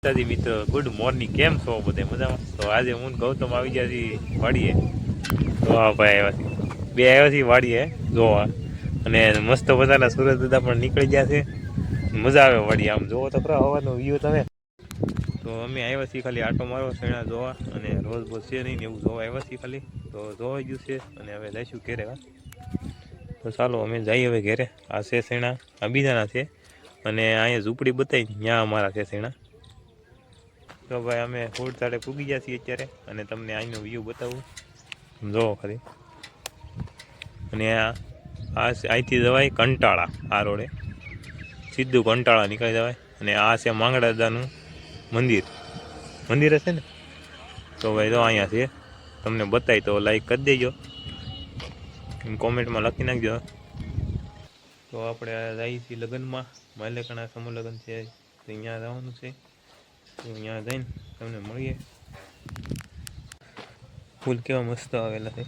દાદી મિત્રો good morning, કેમ છો બધે મજામાં? તો આજે હું ગૌતમ આવી ગયા છીએ વાડીએ. તો હા ભાઈ આવ્યા છીએ, બે આવ્યા છીએ વાડીએ જોવા, અને મસ્ત મજાના સુરત દાદા પણ નીકળી ગયા છે. મજા આવે વાડીએ, આમ જોવો તો ખરા હવાનો વ્યૂ તમે. તો અમે આવ્યા છીએ ખાલી આટો મારવા શેણા જોવા, અને રોજ બોજ છે નહીં ને એવું જોવા આવ્યા છીએ ખાલી. તો જોવાઈ ગયું છે અને હવે જઈશું ઘેરે. તો ચાલો અમે જઈએ હવે ઘેરે. આ છે શેણા, આ બીજાના છે, અને અહીંયા ઝૂંપડી બતાવી ત્યાં અમારા છે શેણા. તો ભાઈ અમે ફૂડ તાળે પૂગી ગયા છીએ અત્યારે, અને તમને અહીંનો વ્યૂ બતાવું, જોવો ખરી. અને અહીંથી જવાય કંટાળા, આ રોડે સીધું કંટાળા નીકળી જવાય. અને આ છે માંગડા દાદાનું મંદિર હશે ને. તો ભાઈ જો અહીંયા છે, તમને બતાવી તો લાઈક કરી દેજો, કોમેન્ટમાં લખી નાખજો. તો આપણે જઈએ છીએ લગ્નમાં, માલેકણા સમૂહ લગ્ન છે, તો અહીંયા જવાનું છે. તો અહીંયા જઈને તમને મળીએ. ફૂલ કેવા મસ્ત આવેલા છે.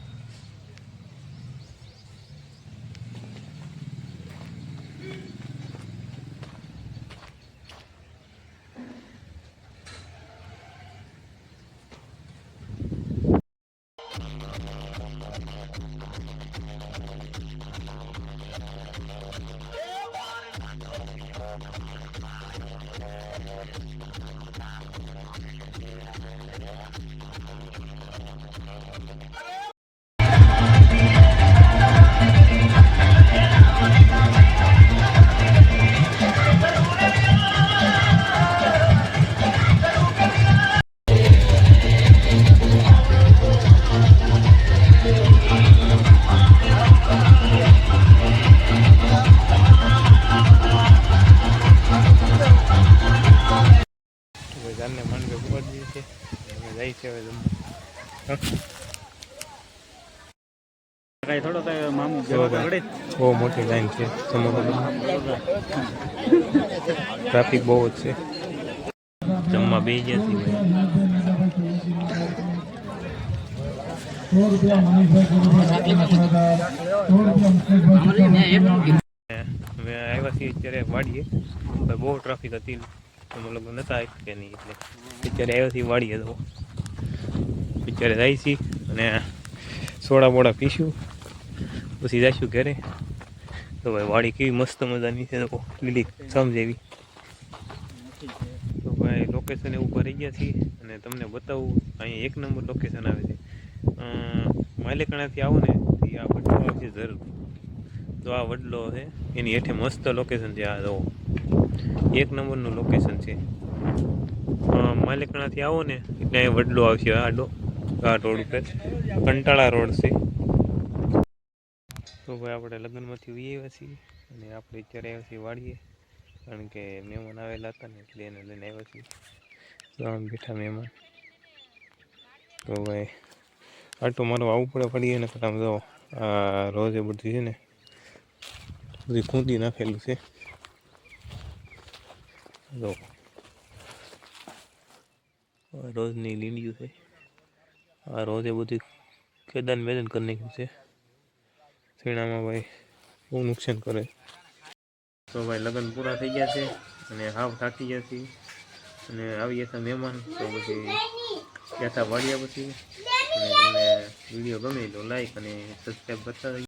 જાનને માંડવે પહોંચી છે, અમે જાય છે હવે જમવા. બહુ મોટી લાઈન છે, ટ્રાફિક બહુ જ છે. જમવા બે ગયા છીએ. અમે આવ્યા છીએ અત્યારે વાડીએ, બહુ ટ્રાફિક હતી, મતલબ નતા કે નહીં, એટલે અત્યારે આવ્યા છીએ વાડીએ. તો અત્યારે જાય છીએ અને સોડા બોડા પીશું, પછી જઈશું ઘરે. તો ભાઈ વાડી કેવી મસ્ત મજાની છે, લીલી છમ જેવી. તો ભાઈ લોકેશન એવું ભરી ગયા છીએ, અને તમને બતાવું અહીંયા એક નંબર લોકેશન આવે છે. માલેકણાથી આવો ને આ વડલો આવશે જરૂર. તો આ વડલો છે, એની હેઠે મસ્ત લોકેશન છે. આ જો એક નંબરનું લોકેશન છે. માલેકણાથી આવો ને એટલે અહીંયા વડલો આવશે. આ રોડ ઉપર કંટાળા રોડ છે. તો ભાઈ આપણે લગ્નમાંથી આવ્યા છીએ, અને આપણે અત્યારે આવ્યા છીએ વાડીએ, કારણ કે મહેમાન આવેલા હતા ને એટલે એને લઈને આવ્યા છીએ. તો આમ બેઠા મહેમાન. તો ભાઈ આટો મારો આવવું પડે પડીએ ને, આમ જો આ રોજ એ બધી છે ને બધી ખૂંદી નાખેલું છે. જો રોજની લીંડિયું છે. આ રોજ એ બધી ખેદાન મેદાન કરી નાખ્યું છે. શેણામાં ભાઈ બહુ નુકસાન કરે. તો ભાઈ લગ્ન પૂરા થઈ ગયા છે, અને હાવ થાકી ગયા છીએ, અને આવી ગયા હતા મહેમાન. તો પછી ગયા હતા વાળ્યા પછી. અને તમને વિડીયો ગમે તો લાઈક અને સબસ્ક્રાઈબ કરતા